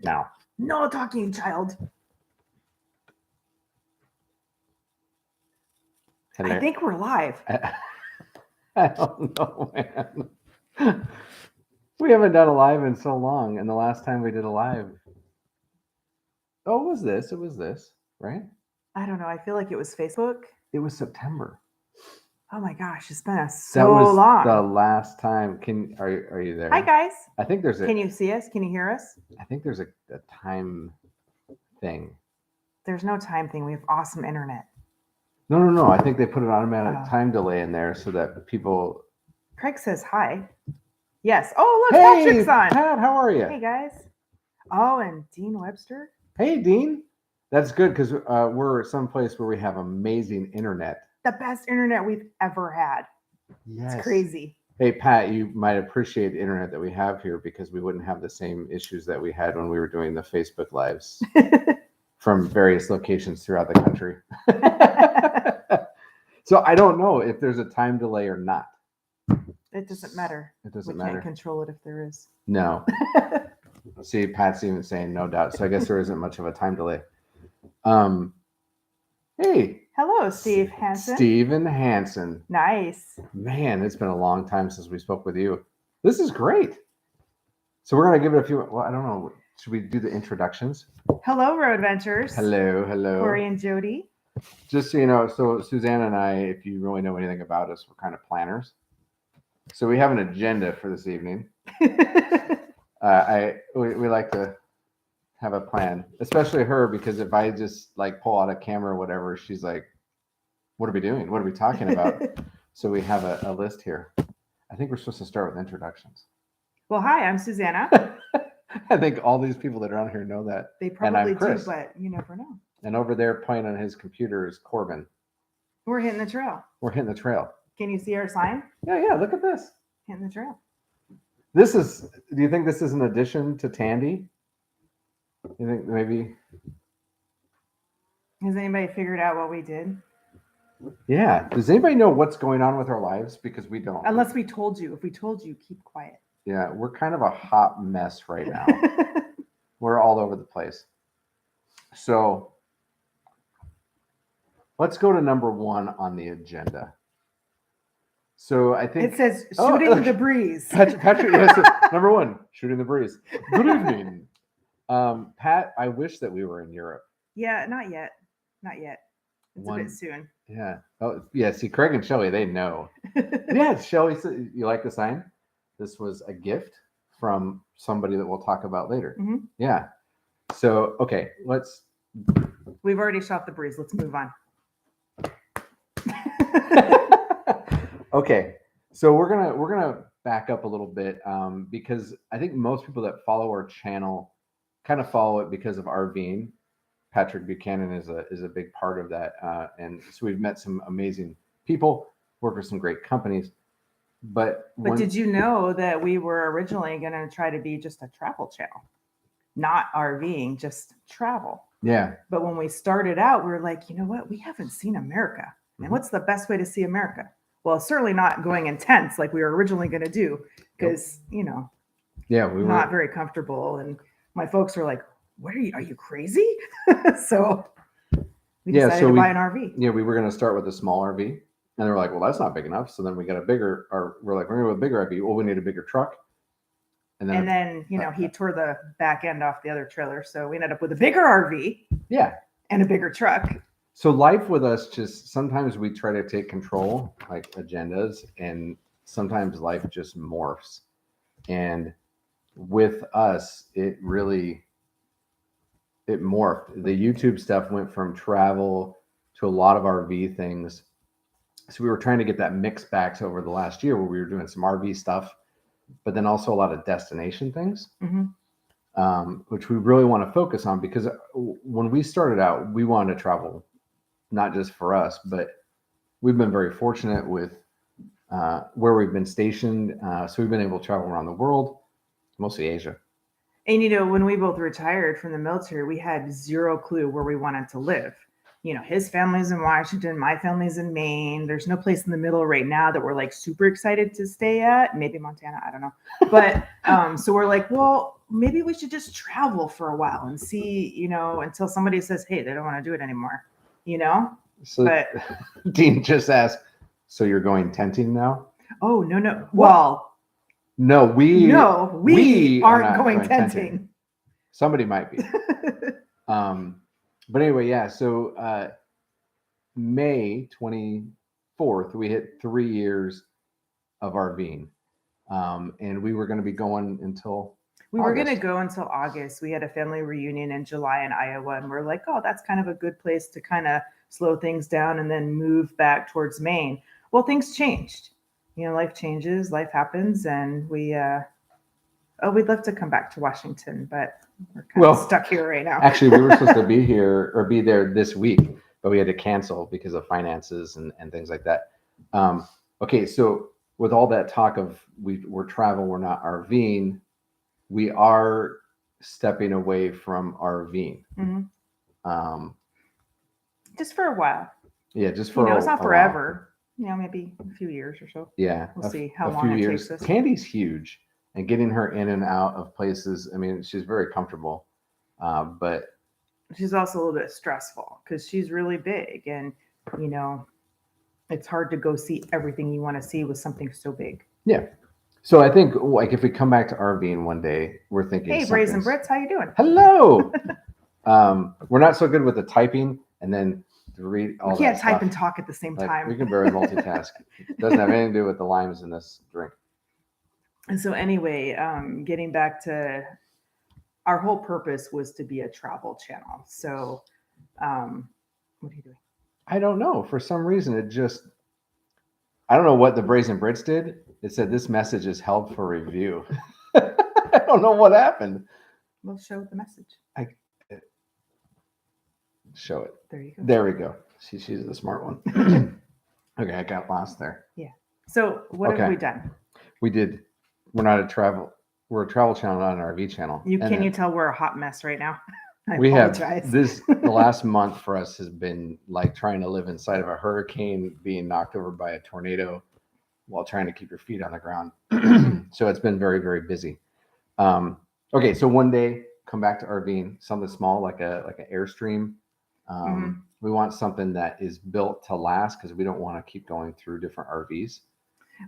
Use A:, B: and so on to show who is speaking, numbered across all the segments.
A: Now.
B: No talking, child.
A: Hello.
B: I think we're live.
A: I don't know, man. We haven't done a live in so long, and the last time we did a live, it was this, right?
B: I don't know. I feel like it was Facebook.
A: It was September.
B: Oh my gosh, it's been so
A: That was
B: long.
A: the last time. Are you there?
B: Hi guys.
A: I think there's
B: Can you see us? Can you hear us?
A: I think there's a time thing.
B: There's no time thing. We have awesome internet.
A: No. I think they put an automatic time delay in there so that people.
B: Craig says hi. Yes. Oh, look, Patrick's on.
A: Pat, how are you?
B: Hey guys. Oh, and Dean Webster.
A: Hey, Dean. That's good because we're someplace where we have amazing internet.
B: The best internet we've ever had.
A: Yes.
B: It's crazy.
A: Hey, Pat, you might appreciate the internet that we have here because we wouldn't have the same issues that we had when we were doing the Facebook Lives from various locations throughout the country. So I don't know if there's a time delay or not.
B: It doesn't matter.
A: It doesn't
B: matter. We can't control it if there is.
A: No. See, Pat's even saying no doubt. So I guess there isn't much of a time delay. Hey.
B: Hello, Steve Hansen.
A: Steven Hansen.
B: Nice.
A: Man, it's been a long time since we spoke with you. This is great. So we're going to give it a few. Well, I don't know. Should we do the introductions?
B: Hello, Road Ventures.
A: Hello.
B: Corey and Jody.
A: Just so you know, so Suzanne and I, if you really know anything about us, we're kind of planners. So we have an agenda for this evening. We like to have a plan, especially her, because if I just like pull out a camera or whatever, she's like, what are we doing? What are we talking about? So we have a list here. I think we're supposed to start with introductions.
B: Well, hi, I'm Susanna.
A: I think all these people that are on here know that.
B: They probably do, but you never know.
A: And over there playing on his computer is Corbin.
B: We're hitting the trail. Can you see our sign?
A: Yeah, look at this.
B: Hitting the trail.
A: Do you think this is an addition to Tandy? You think maybe?
B: Has anybody figured out what we did?
A: Yeah. Does anybody know what's going on with our lives? Because we don't.
B: Unless we told you. If we told you, keep quiet.
A: Yeah, we're kind of a hot mess right now. We're all over the place. So let's go to number 1 on the agenda. So I think
B: it says shooting the breeze.
A: Patrick, yes, number 1, shooting the breeze. Good evening. Pat, I wish that we were in Europe.
B: Yeah, not yet. It's a bit soon.
A: Yeah. Oh, yeah. See, Craig and Shelly, they know. Yeah, Shelly, you like the sign? This was a gift from somebody that we'll talk about later.
B: Mm-hmm.
A: Yeah. So, okay,
B: We've already shot the breeze. Let's move on.
A: Okay, so we're gonna back up a little bit because I think most people that follow our channel kind of follow it because of RVing. Patrick Buchanan is a big part of that, and so we've met some amazing people, worked with some great companies. But
B: did you know that we were originally going to try to be just a travel channel, not RVing, just travel?
A: Yeah.
B: But when we started out, we were like, you know what? We haven't seen America, and what's the best way to see America? Well, certainly not going intense like we were originally going to do, because we were not very comfortable, and my folks were like, "What are you crazy?" So we decided to buy an RV.
A: Yeah, we were going to start with a small RV, and they were like, "Well, that's not big enough." So then we got a bigger, or we're like, "We're going to go with a bigger RV." Well, we need a bigger truck.
B: And then he tore the back end off the other trailer, so we ended up with a bigger RV.
A: Yeah.
B: And a bigger truck.
A: So life with us, just sometimes we try to take control, like agendas, and sometimes life just morphs. And with us, it morphed. The YouTube stuff went from travel to a lot of RV things. So we were trying to get that mix back over the last year where we were doing some RV stuff, but then also a lot of destination things, which we really want to focus on, because when we started out, we wanted to travel, not just for us, but we've been very fortunate with where we've been stationed. So we've been able to travel around the world, mostly Asia.
B: And, when we both retired from the military, we had zero clue where we wanted to live. His family's in Washington, my family's in Maine. There's no place in the middle right now that we're like super excited to stay at. Maybe Montana, I don't know. But so we're like, well, maybe we should just travel for a while and see, until somebody says, hey, they don't want to do it anymore,
A: So
B: but
A: Dean just asked, so you're going tenting now?
B: oh, no. Well,
A: no, we
B: aren't
A: not
B: going tenting.
A: Somebody might be. But anyway, yeah. So May 24th, we hit 3 years of RVing. And we were going to be going until
B: we were going to go until August. We had a family reunion in July in Iowa, and we're like, oh, that's kind of a good place to kind of slow things down and then move back towards Maine. Well, things changed. Life changes, life happens, and we'd love to come back to Washington, but we're kind of stuck here right now.
A: Actually, we were supposed to be here or be there this week, but we had to cancel because of finances and things like that. Okay, so with all that talk of we're travel, we're not RVing, we are stepping away from RVing.
B: Mm-hmm. Just for a while.
A: Yeah, just for
B: it's not forever. Maybe a few years or so.
A: Yeah,
B: we'll see how long it takes us.
A: Candy's huge, and getting her in and out of places. I mean, she's very comfortable, but
B: she's also a little bit stressful because she's really big, and it's hard to go see everything you want to see with something so big.
A: Yeah. So I think like if we come back to RVing one day, we're thinking,
B: hey, Brazen Brits, how you doing?
A: Hello. We're not so good with the typing, and then to read all.
B: We can't type and talk at the same time.
A: We can barely multitask. It doesn't have anything to do with the limes in this drink.
B: And so anyway, getting back to our whole purpose was to be a travel channel. So what are you doing?
A: I don't know. For some reason, I don't know what the Brazen Brits did. It said this message is held for review. I don't know what happened.
B: We'll show the message.
A: Show it.
B: There you go.
A: There we go. She's the smart one. Okay, I got lost there.
B: Yeah. So what have we done?
A: We're not a travel. We're a travel channel, not an RV channel.
B: Can you tell we're a hot mess right now?
A: We apologize. Have the last month for us has been like trying to live inside of a hurricane, being knocked over by a tornado while trying to keep your feet on the ground. So it's been very, very busy. Okay, so one day come back to RVing, something small like an Airstream. We want something that is built to last because we don't want to keep going through different RVs.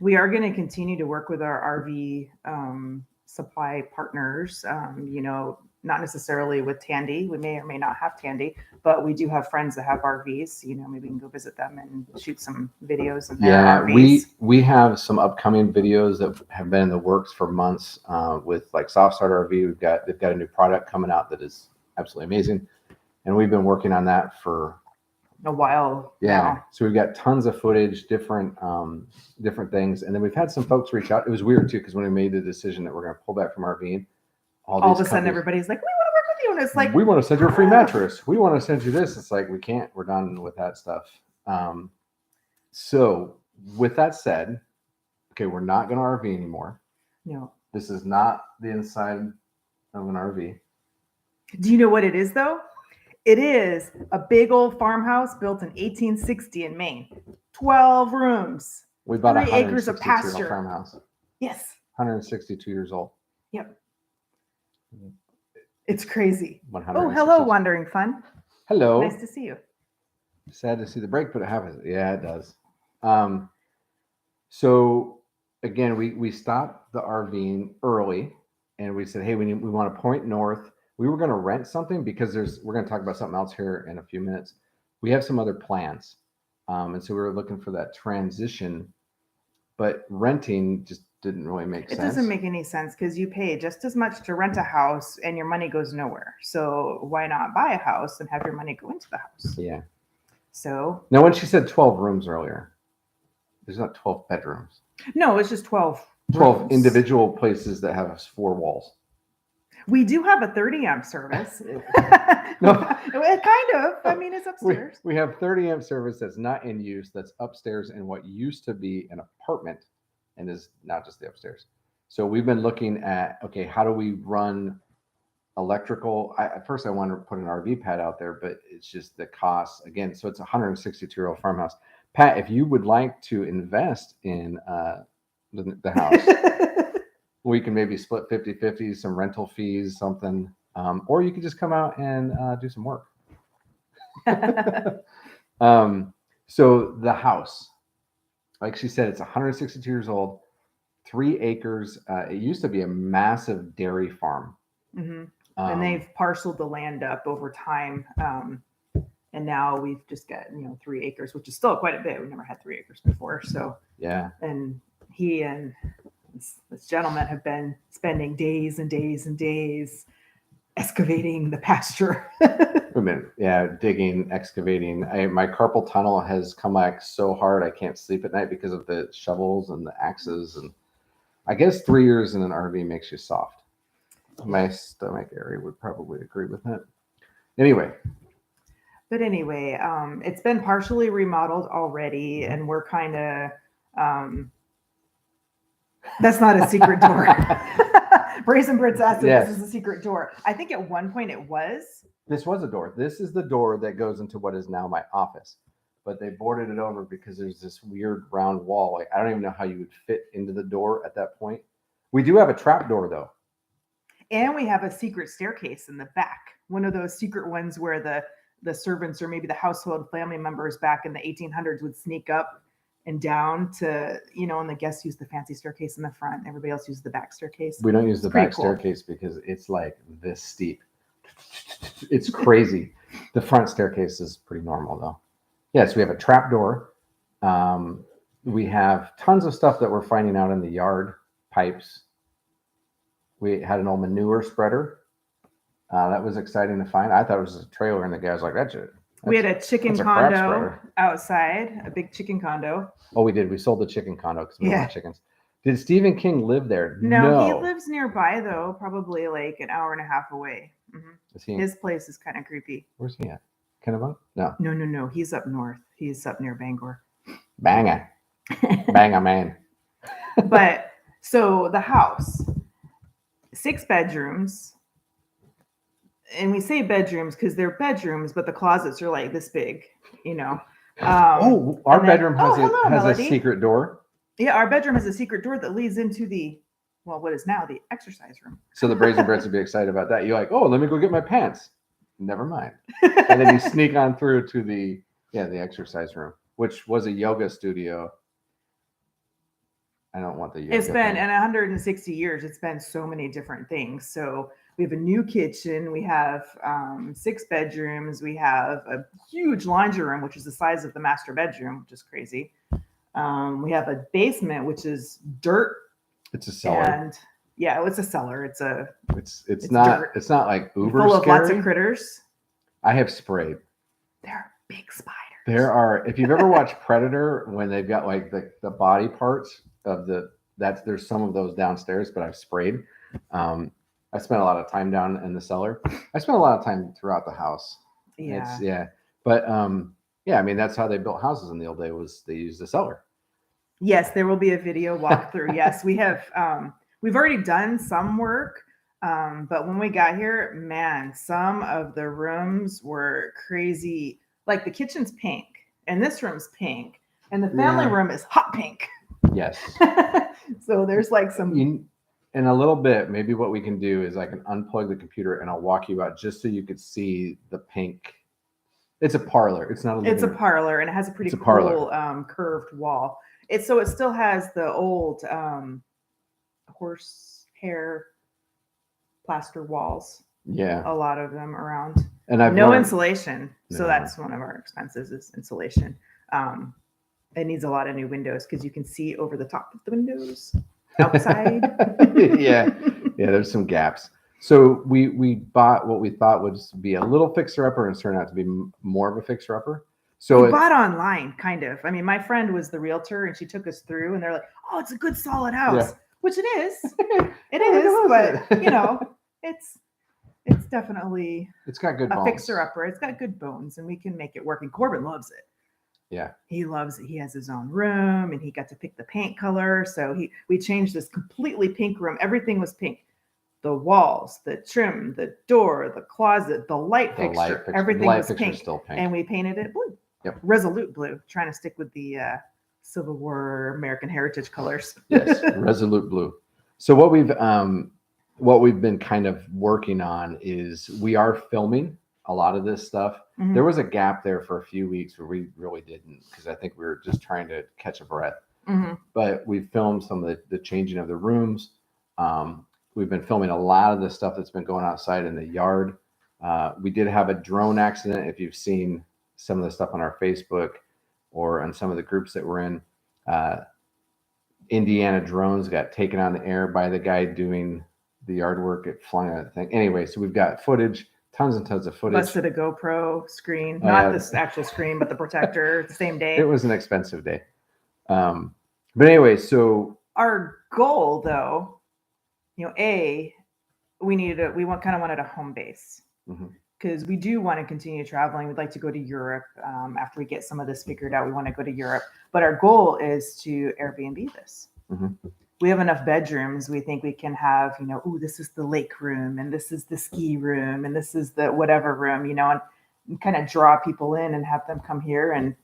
B: We are going to continue to work with our RV supply partners, not necessarily with Tandy. We may or may not have Tandy, but we do have friends that have RVs. Maybe we can go visit them and shoot some videos of their RVs.
A: We have some upcoming videos that have been in the works for months with like SOFTSTARTRV. They've got a new product coming out that is absolutely amazing. And we've been working on that for
B: a while.
A: Yeah.
B: Now.
A: So we've got tons of footage, different things. And then we've had some folks reach out. It was weird too, because when we made the decision that we're going to pull back from RVing,
B: all of a sudden everybody's like, we want to work with you. And it's like,
A: we want to send you a free mattress. We want to send you this. It's like, we can't, we're done with that stuff. So with that said, okay, we're not going to RV anymore.
B: No.
A: This is not the inside of an RV.
B: Do you know what it is though? It is a big old farmhouse built in 1860 in Maine. 12 rooms.
A: We bought
B: 3 acres of pasture.
A: Farmhouse.
B: Yes.
A: 162 years old.
B: Yep. It's crazy.
A: Oh,
B: hello, Wandering Fun.
A: Hello.
B: Nice to see you.
A: Sad to see the break, but it happens. Yeah, it does. So again, we stopped the RVing early, and we said, hey, we want to point north. We were going to rent something because we're going to talk about something else here in a few minutes. We have some other plans. And so we were looking for that transition, but renting just didn't really make sense.
B: It doesn't make any sense because you pay just as much to rent a house and your money goes nowhere. So why not buy a house and have your money go into the house?
A: Yeah.
B: So
A: now when she said 12 rooms earlier, there's not 12 bedrooms.
B: No, it's just 12
A: rooms. Individual places that have 4 walls.
B: We do have a 30 amp service.
A: No.
B: Kind of. I mean, it's upstairs.
A: We have 30 amp service that's not in use, that's upstairs in what used to be an apartment and is not just the upstairs. So we've been looking at, okay, how do we run electrical? At first I wanted to put an RV pad out there, but it's just the cost. Again, so it's a 162-year-old farmhouse. Pat, if you would like to invest in the house, We can maybe split 50-50, some rental fees, something. Or you could just come out and do some work. So the house, like she said, it's 162 years old, 3 acres. It used to be a massive dairy farm.
B: Mm-hmm. And they've parceled the land up over time. And now we've just got, 3 acres, which is still quite a bit. We've never had 3 acres before. So,
A: yeah.
B: And he and this gentleman have been spending days and days and days excavating the pasture.
A: Digging, excavating. My carpal tunnel has come back so hard I can't sleep at night because of the shovels and the axes. And I guess 3 years in an RV makes you soft. My stomach area would probably agree with that. Anyway,
B: it's been partially remodeled already, and we're kind of that's not a secret door. Brazen Brits asked if this is a secret door. I think at one point it was.
A: This was a door. This is the door that goes into what is now my office. But they boarded it over because there's this weird round wall. Like, I don't even know how you would fit into the door at that point. We do have a trap door, though.
B: And we have a secret staircase in the back. One of those secret ones where the servants or maybe the household family members back in the 1800s would sneak up and down to, and the guests use the fancy staircase in the front. And everybody else uses the back staircase.
A: We don't use the back staircase because it's like this steep. It's crazy. The front staircase is pretty normal, though. Yes, we have a trap door. We have tons of stuff that we're finding out in the yard, pipes. We had an old manure spreader. That was exciting to find. I thought it was a trailer, and the guy was like, that's it.
B: We had a chicken condo outside, a big chicken condo.
A: Oh, we did. We sold the chicken condo because we don't want chickens. Did Stephen King live there?
B: No, he lives nearby, though, probably like an hour and a half away. Mm-hmm. His place is kind of creepy.
A: Where's he at? Kennebunk? No.
B: No. He's up north. He's up near Bangor.
A: Banga man.
B: But so the house, 6 bedrooms. And we say bedrooms because they're bedrooms, but the closets are like this big,
A: Our bedroom has a secret door.
B: Yeah, our bedroom has a secret door that leads into what is now the exercise room.
A: So the Brazen Brits would be excited about that. You're like, oh, let me go get my pants. Never mind. And then you sneak on through to the exercise room, which was a yoga studio. I don't want the yoga.
B: It's been in 160 years. It's been so many different things. So we have a new kitchen. We have 6 bedrooms. We have a huge laundry room, which is the size of the master bedroom, which is crazy. We have a basement, which is dirt.
A: It's a cellar.
B: And it's a cellar. It's
A: not
B: dirt.
A: It's not like uber
B: full of
A: scary.
B: Lots of critters.
A: I have sprayed.
B: There are big spiders.
A: There are. If you've ever watched Predator, when they've got like the body parts of there's some of those downstairs, but I've sprayed. I spent a lot of time down in the cellar. I spent a lot of time throughout the house.
B: Yeah.
A: But I mean, that's how they built houses in the old day, was they used the cellar.
B: Yes, there will be a video walkthrough. Yes, we have. We've already done some work, but when we got here, man, some of the rooms were crazy. Like the kitchen's pink, and this room's pink, and the family room is hot pink.
A: Yes.
B: So there's like some.
A: In a little bit, maybe what we can do is I can unplug the computer and I'll walk you out just so you could see the pink. It's a parlor. It's not a living room.
B: It's a parlor, and it has a pretty cool curved wall. It still has the old horsehair plaster walls.
A: Yeah.
B: A lot of them around.
A: And I've
B: no insulation. So that's one of our expenses is insulation. It needs a lot of new windows because you can see over the top of the windows. Outside.
A: yeah, there's some gaps. So we bought what we thought would be a little fixer-upper, and it turned out to be more of a fixer-upper. So
B: we bought online, kind of. I mean, my friend was the realtor, and she took us through, and they're like, "Oh, it's a good, solid house," which it is. It is, but it's definitely
A: got good bones.
B: Fixer-upper. It's got good bones, and we can make it work. And Corbin loves it.
A: Yeah.
B: He loves it. He has his own room, and he got to pick the paint color. So we changed this completely pink room. Everything was pink. The walls, the trim, the door, the closet, the light fixture. Everything was pink.
A: Still pink.
B: And we painted it blue.
A: Yep.
B: Resolute blue, trying to stick with the Civil War American Heritage colors.
A: Yes, Resolute blue. So what we've been kind of working on is we are filming a lot of this stuff.
B: Mhm.
A: There was a gap there for a few weeks where we really didn't, because I think we were just trying to catch a breath.
B: Mhm.
A: But we filmed some of the changing of the rooms. We've been filming a lot of the stuff that's been going outside in the yard. We did have a drone accident. If you've seen some of the stuff on our Facebook or on some of the groups that we're in, Indiana drones got taken on the air by the guy doing the yard work. It flung a thing. Anyway, so we've got footage, tons and tons of footage.
B: Busted a GoPro screen, not this actual screen, but the protector. The same day.
A: It was an expensive day. But anyway, so
B: our goal, though, we kind of wanted a home base, because we do want to continue traveling. We'd like to go to Europe after we get some of this figured out. We want to go to Europe, but our goal is to Airbnb this. We have enough bedrooms. We think we can have, this is the lake room, and this is the ski room, and this is the whatever room, and kind of draw people in and have them come here and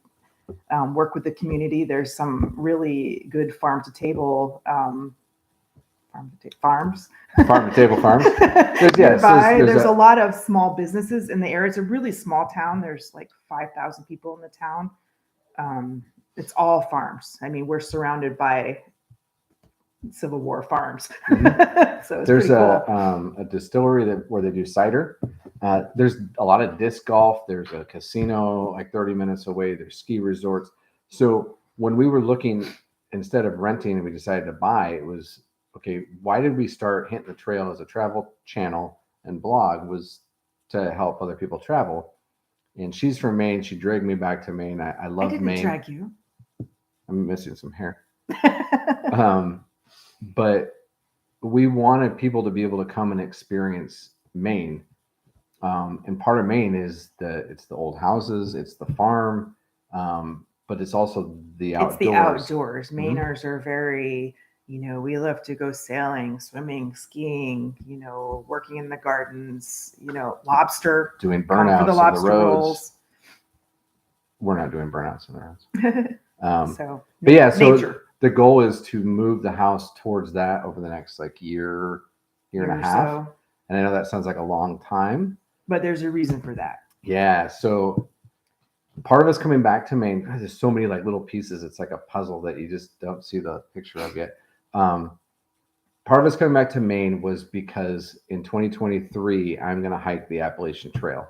B: work with the community. There's some really good farm to table farms.
A: Farm to table farms.
B: There's a lot of small businesses in the area. It's a really small town. There's like 5,000 people in the town. It's all farms. I mean, we're surrounded by Civil War farms. So there's
A: cool. A distillery where they do cider. There's a lot of disc golf. There's a casino like 30 minutes away. There's ski resorts. So when we were looking, instead of renting and we decided to buy, it was, okay, why did we start Hinton the Trail as a travel channel and blog? Was to help other people travel. And she's from Maine. She dragged me back to Maine. I love Maine. I didn't
B: drag you.
A: I'm missing some hair. But we wanted people to be able to come and experience Maine. And part of Maine is it's the old houses, it's the farm, but it's also the outdoors.
B: It's the outdoors. Mainers are very, we love to go sailing, swimming, skiing, working in the gardens, lobster.
A: Doing burnouts
B: for the lobster
A: on the roads.
B: rolls.
A: We're not doing burnouts on the roads.
B: So
A: nature. The goal is to move the house towards that over the next year and a half. So. And I know that sounds like a long time,
B: but there's a reason for that.
A: Yeah. So part of us coming back to Maine, God, there's so many little pieces. It's like a puzzle that you just don't see the picture of yet. Part of us coming back to Maine was because in 2023, I'm going to hike the Appalachian Trail,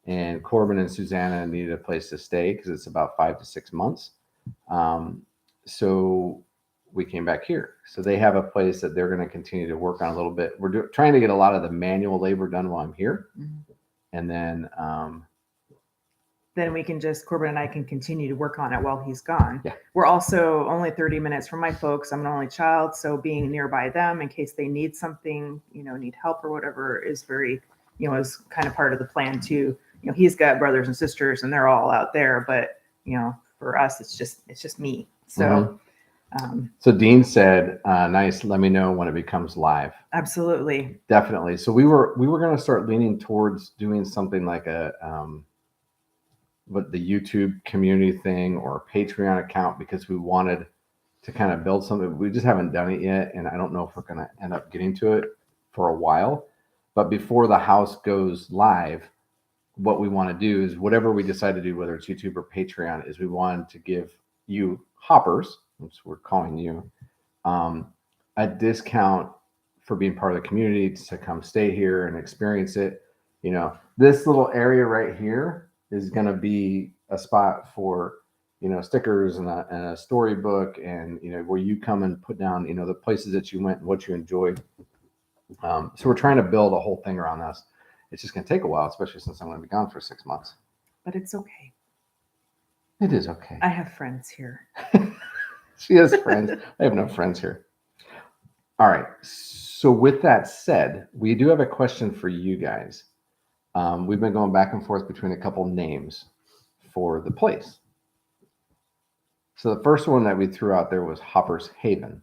A: and Corbin and Susanna needed a place to stay because it's about 5 to 6 months. So we came back here. So they have a place that they're going to continue to work on a little bit. We're trying to get a lot of the manual labor done while I'm here. And then
B: we can Corbin and I can continue to work on it while he's gone.
A: Yeah.
B: We're also only 30 minutes from my folks. I'm an only child. So being nearby them in case they need something, need help or whatever is very, is kind of part of the plan too. He's got brothers and sisters and they're all out there, but for us, it's just me. So,
A: so Dean said, nice. Let me know when it becomes live.
B: Absolutely.
A: Definitely. So we were going to start leaning towards doing something like the YouTube community thing or Patreon account, because we wanted to kind of build something. We just haven't done it yet. And I don't know if we're going to end up getting to it for a while, but before the house goes live, what we want to do is whatever we decide to do, whether it's YouTube or Patreon, is we want to give you hoppers, which we're calling you, a discount for being part of the community to come stay here and experience it. This little area right here is going to be a spot for, stickers and a storybook and, where you come and put down, the places that you went and what you enjoyed. So we're trying to build a whole thing around this. It's just going to take a while, especially since I'm going to be gone for 6 months.
B: But it's okay.
A: It is okay.
B: I have friends here.
A: She has friends. I have no friends here. All right. So with that said, we do have a question for you guys. We've been going back and forth between a couple names for the place. So the first one that we threw out there was Hopper's Haven.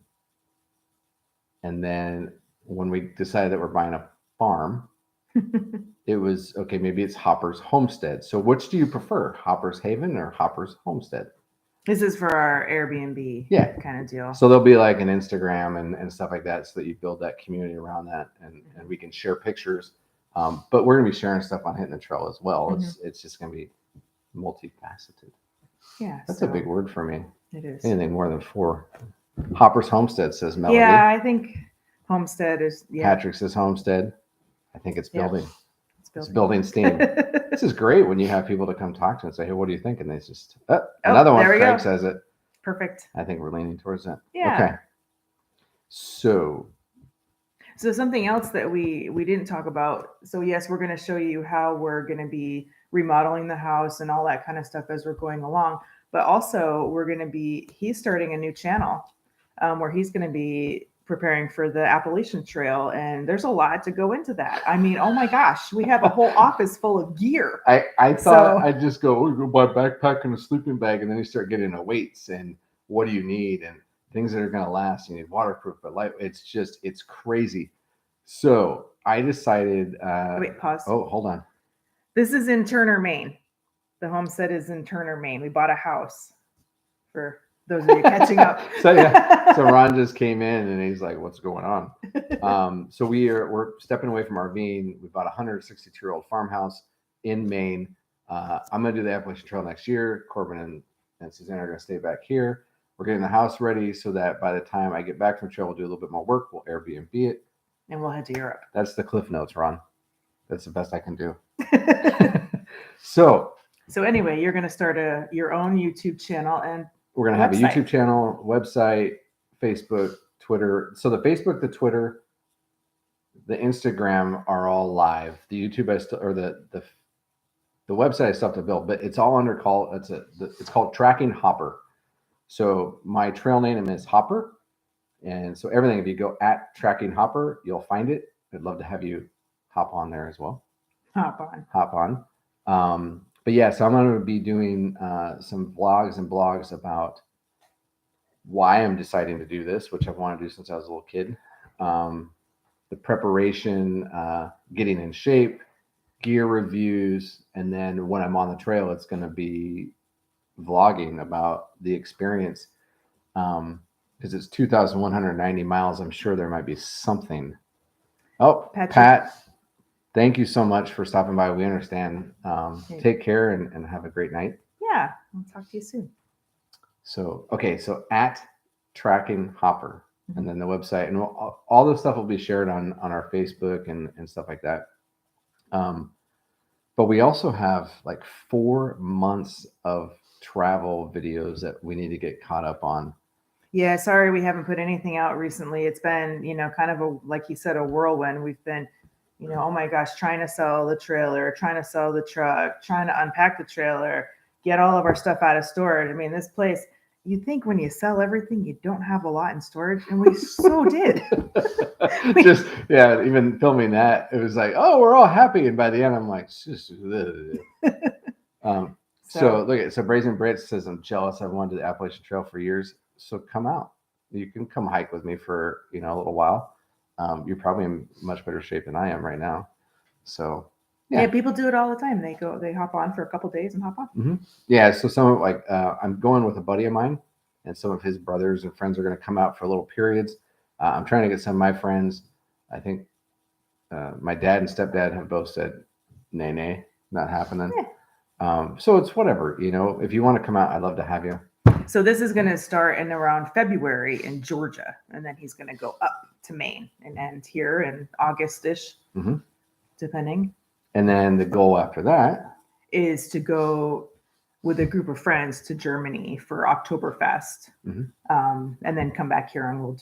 A: And then when we decided that we're buying a farm, it was, okay, maybe it's Hopper's Homestead. So which do you prefer, Hopper's Haven or Hopper's Homestead?
B: This is for our Airbnb kind of deal.
A: So there'll be like an Instagram and stuff like that so that you build that community around that and we can share pictures. But we're going to be sharing stuff on Hitting the Trail as well. It's just going to be multifaceted.
B: Yeah.
A: That's a big word for me.
B: It is.
A: Anything more than 4. Hopper's Homestead says Melody.
B: Yeah, I think Homestead is. Yeah.
A: Patrick says Homestead. I think it's building.
B: Yeah.
A: It's building steam. This is great when you have people to come talk to and say, hey, what do you think? And they just, another one, Craig says it.
B: Perfect.
A: I think we're leaning towards that.
B: Yeah.
A: Okay. So
B: something else that we didn't talk about. So yes, we're going to show you how we're going to be remodeling the house and all that kind of stuff as we're going along. But also he's starting a new channel where he's going to be preparing for the Appalachian Trail, and there's a lot to go into that. I mean, oh my gosh, we have a whole office full of gear.
A: I thought I'd just go buy a backpack and a sleeping bag, and then you start getting into weights and what do you need and things that are going to last. You need waterproof, but light. It's crazy. So I decided.
B: Wait, pause.
A: Oh, hold on.
B: This is in Turner, Maine. The homestead is in Turner, Maine. We bought a house for those of you catching up.
A: So Ron just came in and he's like, what's going on? So we're stepping away from RVing. We bought a 162-year-old farmhouse in Maine. I'm going to do the Appalachian Trail next year. Corbin and Suzanne are going to stay back here. We're getting the house ready so that by the time I get back from trail, we'll do a little bit more work. We'll Airbnb it.
B: And we'll head to Europe.
A: That's the Cliff Notes, Ron. That's the best I can do. So
B: anyway, you're going to start your own YouTube channel, and
A: we're going to have a YouTube channel, website, Facebook, Twitter. So the Facebook, the Twitter, the Instagram are all live. The YouTube the website I still have to build, but it's all under it's called Tracking Hopper. So my trail name is Hopper. And so everything, if you go at Tracking Hopper, you'll find it. I'd love to have you hop on there as well. Hop on. But yeah, so I'm going to be doing some vlogs and blogs about why I'm deciding to do this, which I've wanted to do since I was a little kid. The preparation, getting in shape, gear reviews, and then when I'm on the trail, it's going to be vlogging about the experience. Because it's 2,190 miles. I'm sure there might be something. Oh, Pat, thank you so much for stopping by. We understand. Take care and have a great night.
B: Yeah, I'll talk to you soon.
A: So at Tracking Hopper, and then the website, and all this stuff will be shared on our Facebook and stuff like that. But we also have like 4 months of travel videos that we need to get caught up on.
B: Yeah, sorry we haven't put anything out recently. It's been, kind of like you said, a whirlwind. We've been, oh my gosh, trying to sell the trailer, trying to sell the truck, trying to unpack the trailer, get all of our stuff out of storage. I mean, this place, you think when you sell everything, you don't have a lot in storage, and we so did.
A: Even filming that, it was like, oh, we're all happy, and by the end, I'm like, So Brazen Brit says, I'm jealous. I've wanted the Appalachian Trail for years. So come out. You can come hike with me for, a little while. You're probably in much better shape than I am right now. So
B: yeah, people do it all the time. They hop on for a couple of days and hop off.
A: Mm-hmm. Yeah. So I'm going with a buddy of mine, and some of his brothers and friends are going to come out for little periods. I'm trying to get some of my friends. I think my dad and stepdad have both said, nay, not happening. Yeah. So it's whatever, if you want to come out, I'd love to have you.
B: So this is going to start in around February in Georgia, and then he's going to go up to Maine and end here in August-ish, depending.
A: And then the goal after that
B: is to go with a group of friends to Germany for Oktoberfest, and then come back here and we'll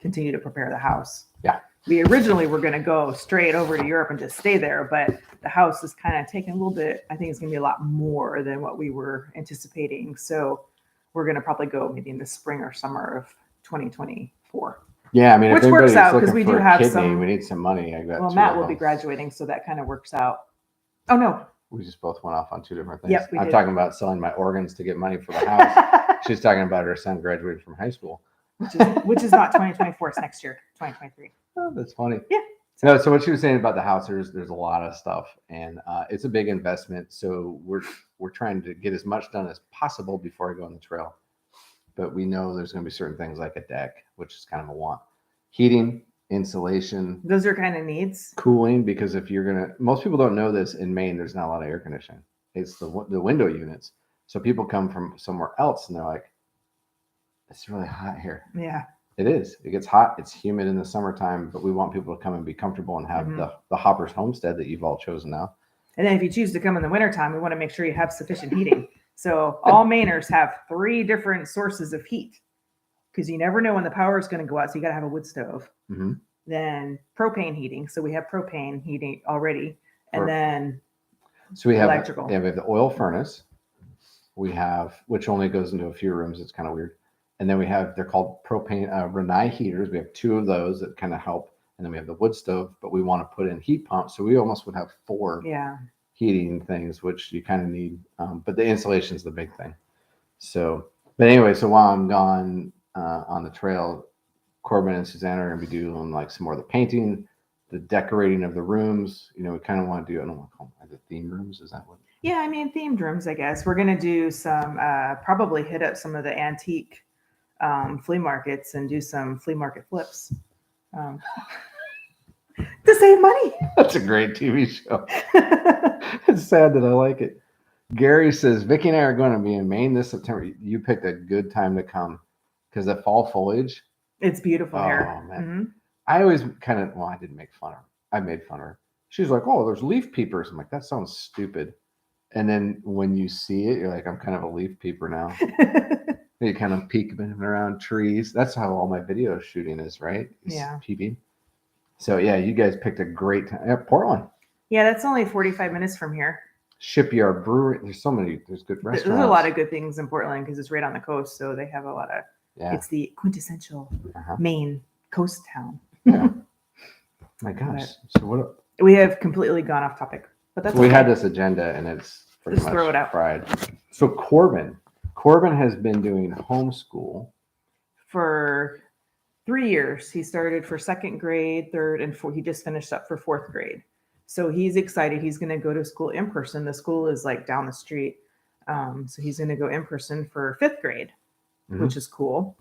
B: continue to prepare the house.
A: Yeah.
B: We originally were going to go straight over to Europe and just stay there, but the house is kind of taking a little bit. I think it's going to be a lot more than what we were anticipating. So we're going to probably go maybe in the spring or summer of 2024.
A: Yeah, I mean,
B: which works out because we do have
A: we need some money.
B: Matt will be graduating, so that kind of works out. Oh no,
A: we just both went off on two different things.
B: Yep,
A: I'm talking about selling my organs to get money for the house. She's talking about her son graduating from high school,
B: which is not 2024. It's next year, 2023.
A: Oh, that's funny.
B: Yeah.
A: No, so what she was saying about the house, there's a lot of stuff, and it's a big investment. So we're trying to get as much done as possible before I go on the trail. But we know there's going to be certain things like a deck, which is kind of a want. Heating, insulation.
B: Those are kind of needs.
A: Cooling, because if you're going to, most people don't know this, in Maine, there's not a lot of air conditioning. It's the window units. So people come from somewhere else and they're like, it's really hot here.
B: Yeah.
A: It is. It gets hot. It's humid in the summertime, but we want people to come and be comfortable and have the Hoppers homestead that you've all chosen now.
B: And then if you choose to come in the wintertime, we want to make sure you have sufficient heating. So all Mainers have 3 different sources of heat, because you never know when the power is going to go out. So you got to have a wood stove.
A: Mm-hmm.
B: Then propane heating. So we have propane heating already. And then
A: so we have
B: electrical.
A: We have the oil furnace. We have, which only goes into a few rooms. It's kind of weird. And then we have, they're called propane Renai heaters. We have 2 of those that kind of help. And then we have the wood stove, but we want to put in heat pumps. So we almost would have 4 heating things, which you kind of need. But the insulation is the big thing. So, but anyway, so while I'm gone on the trail, Corbin and Suzanne are going to be doing like some more of the painting, the decorating of the rooms. You know, we kind of want to do, I don't want to call them the theme rooms. Is that what?
B: Yeah, I mean, themed rooms, I guess. We're going to do some, probably hit up some of the antique flea markets and do some flea market flips to save money.
A: That's a great TV show. It's sad that I like it. Gary says, Vicki and I are going to be in Maine this September. You picked a good time to come because the fall foliage.
B: It's beautiful here.
A: Oh, man. Mm-hmm. I always kind of, I didn't make fun of her. I made fun of her. She's like, oh, there's leaf peepers. I'm like, that sounds stupid. And then when you see it, you're like, I'm kind of a leaf peeper now. You kind of peeking around trees. That's how all my video shooting is, right? Peeping. So yeah, you guys picked a great time. Yeah, Portland.
B: Yeah, that's only 45 minutes from here.
A: Shipyard Brewery. There's good restaurants.
B: There's a lot of good things in Portland because it's right on the coast. So they have a lot of, it's the quintessential Maine coast town.
A: Yeah. My gosh. So what?
B: We have completely gone off topic, but that's
A: we had this agenda and it's pretty much
B: throw it out.
A: Fried. So Corbin has been doing homeschool
B: for 3 years. He started for 2nd grade, 3rd, and 4th. He just finished up for 4th grade. So he's excited. He's going to go to school in person. The school is like down the street. So he's going to go in person for 5th grade, which is cool.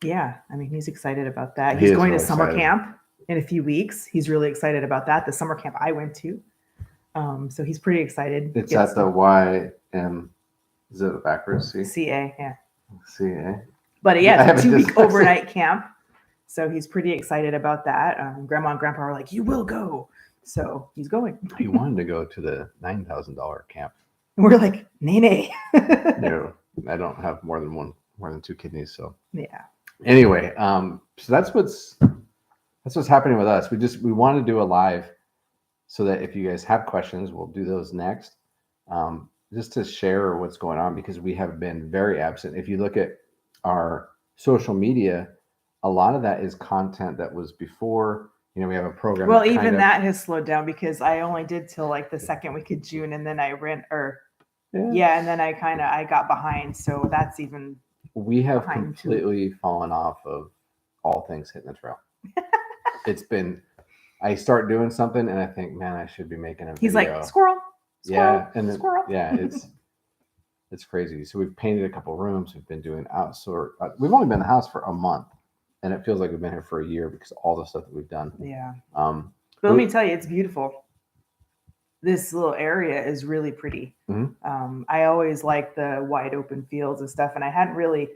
B: Yeah, I mean, he's excited about that. He's going to summer camp in a few weeks. He's really excited about that. The summer camp I went to. So he's pretty excited.
A: It's at the YM. Is it backwards?
B: CA, yeah.
A: CA.
B: But yeah, it's a 2-week overnight camp. So he's pretty excited about that. Grandma and Grandpa are like, you will go. So he's going.
A: He wanted to go to the $9,000 camp.
B: And we're like, nay.
A: No, I don't have more than 2 kidneys. So
B: yeah.
A: Anyway, so that's what's happening with us. We want to do a live so that if you guys have questions, we'll do those next. Just to share what's going on, because we have been very absent. If you look at our social media, a lot of that is content that was before, we have a program.
B: Well, even that has slowed down because I only did till like the 2nd week of June, and then I and then I got behind. So that's even.
A: We have completely fallen off of all things hitting the trail. It's been, I start doing something and I think, man, I should be making a video.
B: He's like, squirrel.
A: Yeah, and
B: squirrel.
A: Yeah, it's crazy. So we've painted a couple rooms. We've been doing we've only been in the house for a month, and it feels like we've been here for a year because of all the stuff that we've done.
B: Yeah. But let me tell you, it's beautiful. This little area is really pretty. Mm-hmm. I always like the wide open fields and stuff, and I hadn't really,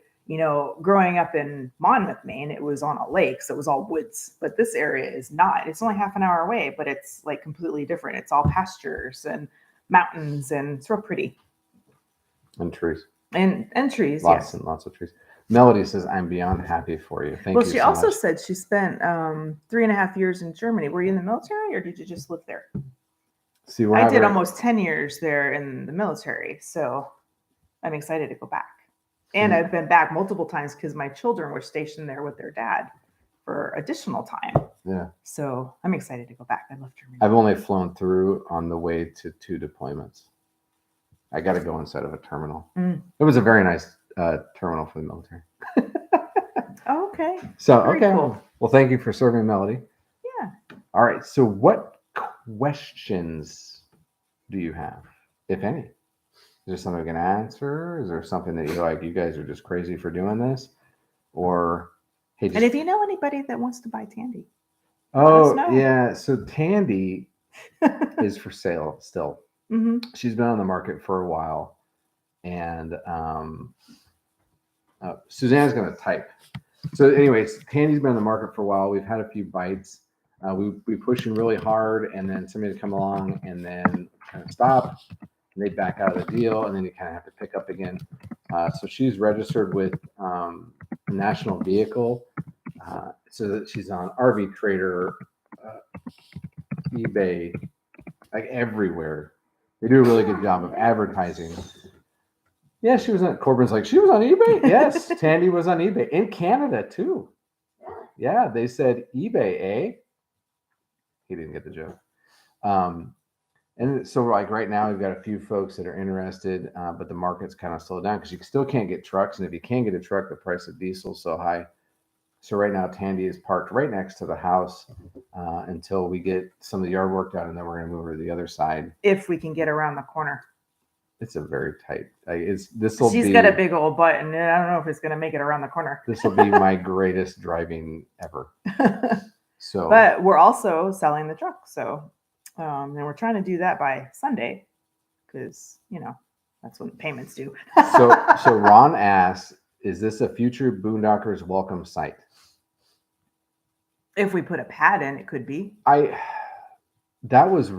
B: growing up in Monmouth, Maine, it was on a lake, so it was all woods. But this area is not. It's only half an hour away, but it's like completely different. It's all pastures and mountains, and it's real pretty.
A: And trees.
B: And trees,
A: lots and lots of trees. Melody says, I'm beyond happy for you. Thank you.
B: Well, she also said she spent 3.5 years in Germany. Were you in the military or did you just live there?
A: See,
B: I did almost 10 years there in the military. So I'm excited to go back. And I've been back multiple times because my children were stationed there with their dad for additional time.
A: Yeah.
B: So I'm excited to go back. I love Germany.
A: I've only flown through on the way to 2 deployments. I got to go inside of a terminal. It was a very nice terminal for the military.
B: Oh, okay.
A: So,
B: Very cool.
A: Well, thank you for serving Melody.
B: Yeah.
A: All right. So what questions do you have, if any? Is there something we can answer? Is there something that you're like, you guys are just crazy for doing this? Or, hey,
B: And if you know anybody that wants to buy Tandy.
A: Oh, yeah. So Tandy is for sale still.
B: Mm-hmm.
A: She's been on the market for a while. And Suzanne's going to type. So anyways, Tandy's been on the market for a while. We've had a few bites. We pushing really hard, and then somebody to come along and then kind of stop, and they back out of the deal, and then you kind of have to pick up again. So she's registered with National Vehicle. So that she's on RV Trader, eBay, like everywhere. They do a really good job of advertising. Yeah, she was on. Corbin's like, she was on eBay. Yes, Tandy was on eBay in Canada too. Yeah, they said eBay, eh? He didn't get the joke. And so like right now we've got a few folks that are interested, but the market's kind of slowed down because you still can't get trucks, and if you can get a truck, the price of diesel is so high. So right now Tandy is parked right next to the house until we get some of the yard work done, and then we're going to move her to the other side.
B: If we can get around the corner.
A: It's a very tight. She's
B: got a big old butt, and I don't know if it's going to make it around the corner.
A: This will be my greatest driving ever. So,
B: but we're also selling the truck, so and we're trying to do that by Sunday because that's when the payments due.
A: so Ron asks, is this a future Boondockers welcome site?
B: If we put a pad in, it could be.
A: That was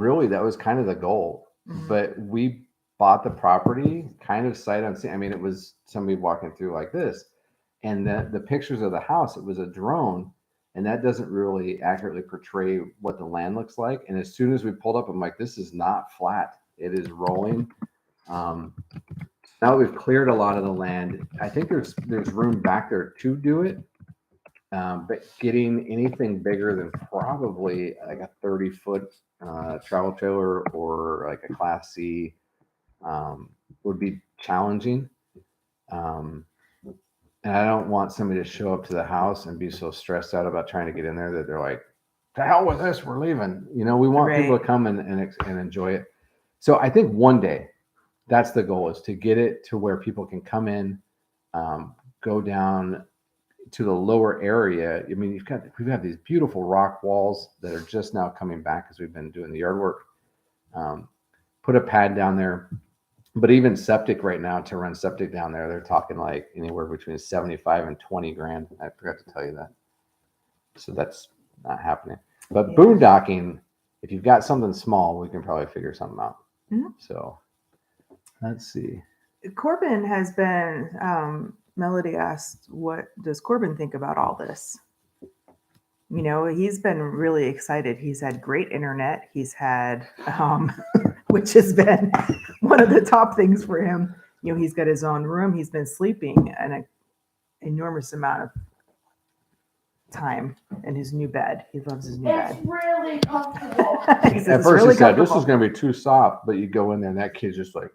A: kind of the goal, but we bought the property kind of sight unseen. I mean, it was somebody walking through like this, and the pictures of the house, it was a drone, and that doesn't really accurately portray what the land looks like. And as soon as we pulled up, I'm like, this is not flat. It is rolling. Now that we've cleared a lot of the land, I think there's room back there to do it. But getting anything bigger than probably like a 30-foot travel trailer or like a Class C would be challenging. And I don't want somebody to show up to the house and be so stressed out about trying to get in there that they're like, to hell with this, we're leaving. We want people to come and enjoy it. So I think one day that's the goal, is to get it to where people can come in, go down to the lower area. I mean, we have these beautiful rock walls that are just now coming back as we've been doing the yard work. Put a pad down there, but even septic right now, to run septic down there, they're talking like anywhere between 75 and 20 grand. I forgot to tell you that. So that's not happening. But boondocking, if you've got something small, we can probably figure something out. Mm-hmm. So let's see.
B: Corbin has been, Melody asked, what does Corbin think about all this? He's been really excited. He's had great internet. He's had, which has been one of the top things for him. He's got his own room. He's been sleeping an enormous amount of time in his new bed. He loves his new bed.
C: It's really comfortable.
A: At first he said, this is going to be too soft, but you go in there and that kid's just like...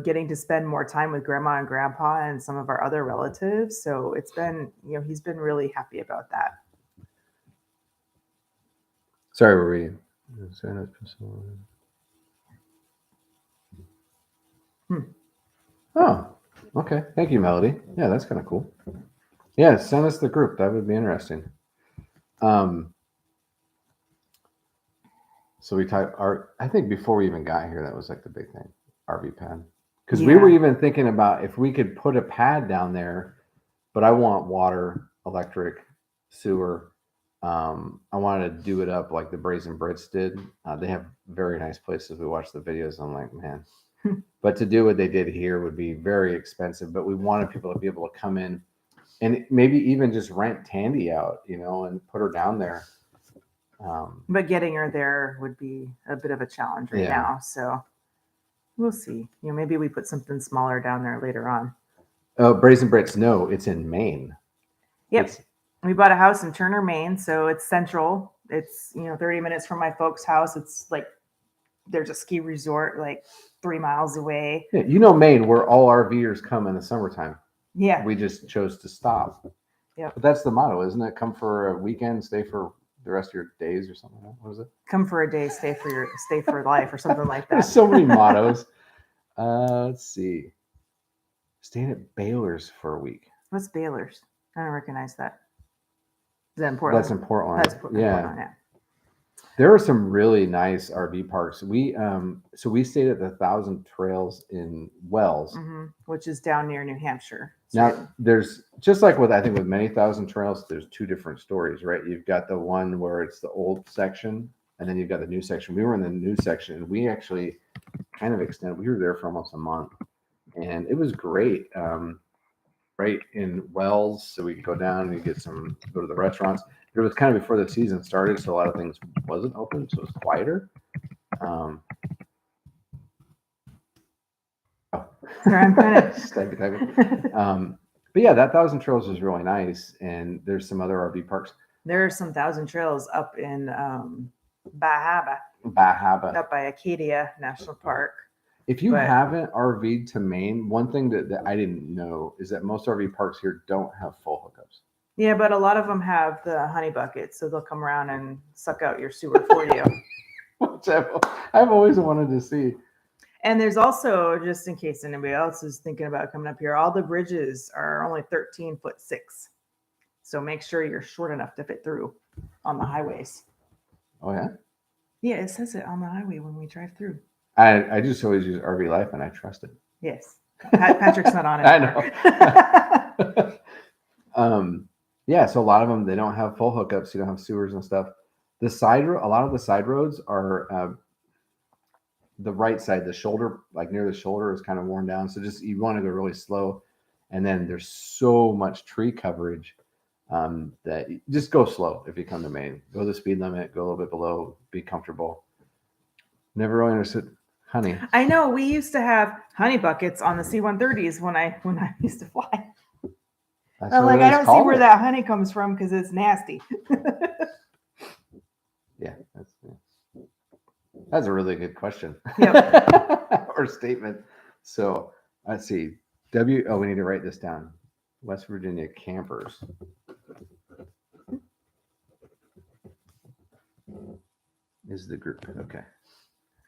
B: getting to spend more time with grandma and grandpa and some of our other relatives. So it's been, he's been really happy about that.
A: Sorry, we're reading. Oh, okay. Thank you, Melody. Yeah, that's kind of cool. Yeah, send us the group. That would be interesting. So we typed I think before we even got here, that was like the big thing. RV pad, because we were even thinking about if we could put a pad down there, but I want water, electric, sewer. I wanted to do it up like the Brazen Brits did. They have very nice places. We watched the videos. I'm like, man, but to do what they did here would be very expensive. But we wanted people to be able to come in and maybe even just rent Tandy out, and put her down there.
B: But getting her there would be a bit of a challenge right now. So we'll see. Maybe we put something smaller down there later on.
A: Oh, Brazen Brits. No, it's in Maine.
B: Yep. We bought a house in Turner, Maine. So it's central. It's, 30 minutes from my folks' house. It's like there's a ski resort like 3 miles away.
A: Yeah, Maine, where all RVers come in the summertime.
B: Yeah.
A: We just chose to stop.
B: Yeah.
A: But that's the motto, isn't it? Come for a weekend, stay for the rest of your days or something like that. What is it?
B: Come for a day, stay for life or something like that.
A: There's so many mottos. Let's see. Staying at Baylor's for a week.
B: What's Baylor's? I don't recognize that. Is that in Portland?
A: That's in Portland.
B: That's Portland, yeah.
A: There are some really nice RV parks. We stayed at the 1,000 Trails in Wells,
B: which is down near New Hampshire.
A: Now, there's just like with many 1,000 Trails, there's two different stories, right? You've got the one where it's the old section, and then you've got the new section. We were in the new section, and we actually kind of extended. We were there for almost a month, and it was great. Right in Wells, so we could go down and go to the restaurants. It was kind of before the season started, so a lot of things wasn't open, so it was quieter.
B: Sorry, I'm kind of
A: typing. But yeah, that 1,000 Trails is really nice, and there's some other RV parks.
B: There are some 1,000 Trails up in Bahaba, up by Acadia National Park.
A: If you haven't RV'd to Maine, one thing that I didn't know is that most RV parks here don't have full hookups.
B: Yeah, but a lot of them have the honey bucket, so they'll come around and suck out your sewer for you.
A: Which I've always wanted to see.
B: And there's also, just in case anybody else is thinking about coming up here, all the bridges are only 13'6". So make sure you're short enough to fit through on the highways.
A: Oh, yeah?
B: Yeah, it says it on the highway when we drive through.
A: I just always use RV Life, and I trust it.
B: Yes. Patrick's not on it.
A: I know. Yeah, so a lot of them, they don't have full hookups. You don't have sewers and stuff. A lot of the side roads are the right side, the shoulder, like near the shoulder, is kind of worn down. So you want to go really slow. And then there's so much tree coverage that you just go slow if you come to Maine. Go the speed limit, go a little bit below, be comfortable. Never really understood honey.
B: I know, we used to have honey buckets on the C-130s when I used to fly. I'm like, I don't see where that honey comes from because it's nasty.
A: Yeah, that's a really good question.
B: Yep.
A: Or statement. So let's see. We need to write this down. West Virginia campers. Is the group. Okay.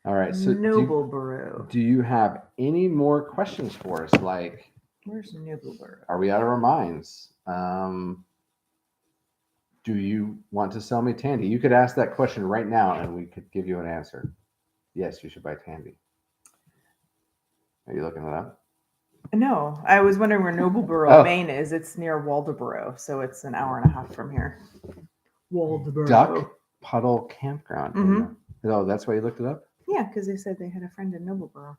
A: All right. So
B: Nobleboro.
A: Do you have any more questions for us? Like,
B: where's Nobleboro?
A: Are we out of our minds? Do you want to sell me Tandy? You could ask that question right now and we could give you an answer. Yes, you should buy Tandy. Are you looking it up?
B: No, I was wondering where Nobleboro, Maine is. It's near Waldoboro, so it's an hour and a half from here. Waldoboro.
A: Duck Puddle Campground. Mm-hmm. Oh, that's why you looked it up?
B: Yeah, because they said they had a friend in Nobleboro.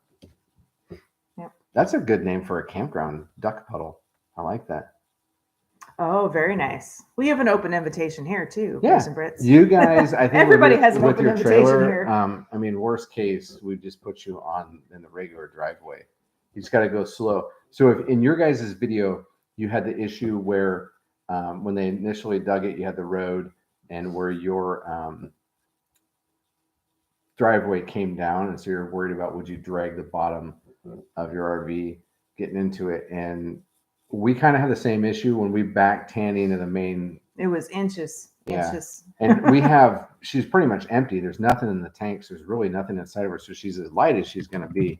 B: Yep.
A: That's a good name for a campground, Duck Puddle. I like that.
B: Oh, very nice. We have an open invitation here too.
A: Yeah,
B: Brits.
A: You guys, I think
B: everybody has an open invitation
A: trailer,
B: here.
A: I mean, worst case, we just put you on in the regular driveway. You just got to go slow. So if in your guys' video, you had the issue where when they initially dug it, you had the road and where your driveway came down. And so you're worried about, would you drag the bottom of your RV getting into it? And we kind of had the same issue when we backed Tandy into the main. It was inches. And she's pretty much empty. There's nothing in the tanks. There's really nothing inside of her. So she's as light as she's going to be.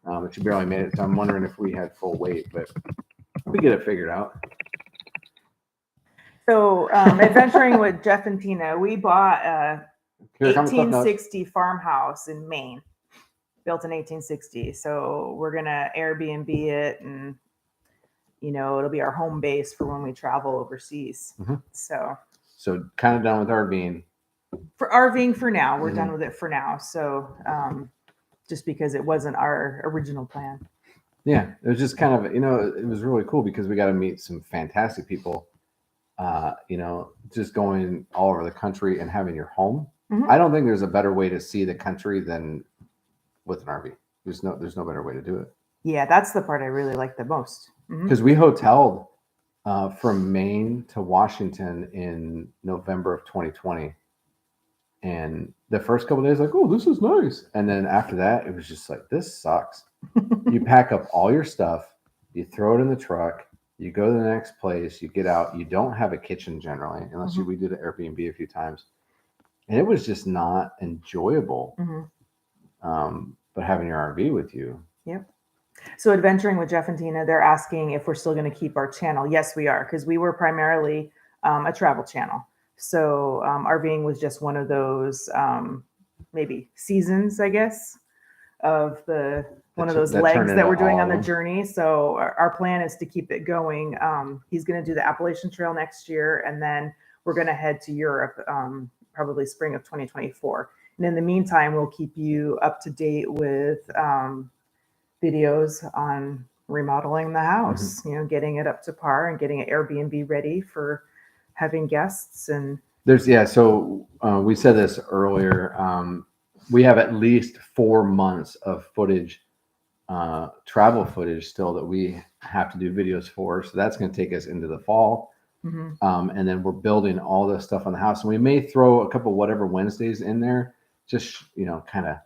A: But she barely made it. So I'm wondering if we had full weight, but we get it figured out.
B: So adventuring with Jeff and Tina, we bought a 1860 farmhouse in Maine, built in 1860. So we're going to Airbnb it, and it'll be our home base for when we travel overseas. Mm-hmm.
A: So kind of done with RVing.
B: For RVing for now, we're done with it for now. So just because it wasn't our original plan. Yeah,
A: it was just kind of, it was really cool because we got to meet some fantastic people, just going all over the country and having your home. Mm-hmm. I don't think there's a better way to see the country than with an RV. There's no better way to do it.
B: Yeah, that's the part I really like the most.
A: Because we hoteled from Maine to Washington in November of 2020. And the first couple of days, like, oh, this is nice. And then after that, it was just like, this sucks. You pack up all your stuff, you throw it in the truck, You go to the next place, you get out, you don't have a kitchen generally, unless we did an Airbnb a few times. And it was just not enjoyable. But having your RV with you.
B: Yep. So Adventuring with Jeff and Tina, they're asking if we're still going to keep our channel. Yes, we are, because we were primarily a travel channel. So RVing was just one of those maybe seasons, I guess, of one of those legs that we're doing on the journey. So our plan is to keep it going. He's going to do the Appalachian Trail next year, and then we're going to head to Europe probably spring of 2024. And in the meantime, we'll keep you up to date with videos on remodeling the house, getting it up to par and getting an Airbnb ready for having guests. And
A: so we said this earlier. We have at least 4 months of footage, travel footage still that we have to do videos for. So that's going to take us into the fall. And then we're building all this stuff on the house. And we may throw a couple whatever Wednesdays in there, just, kind of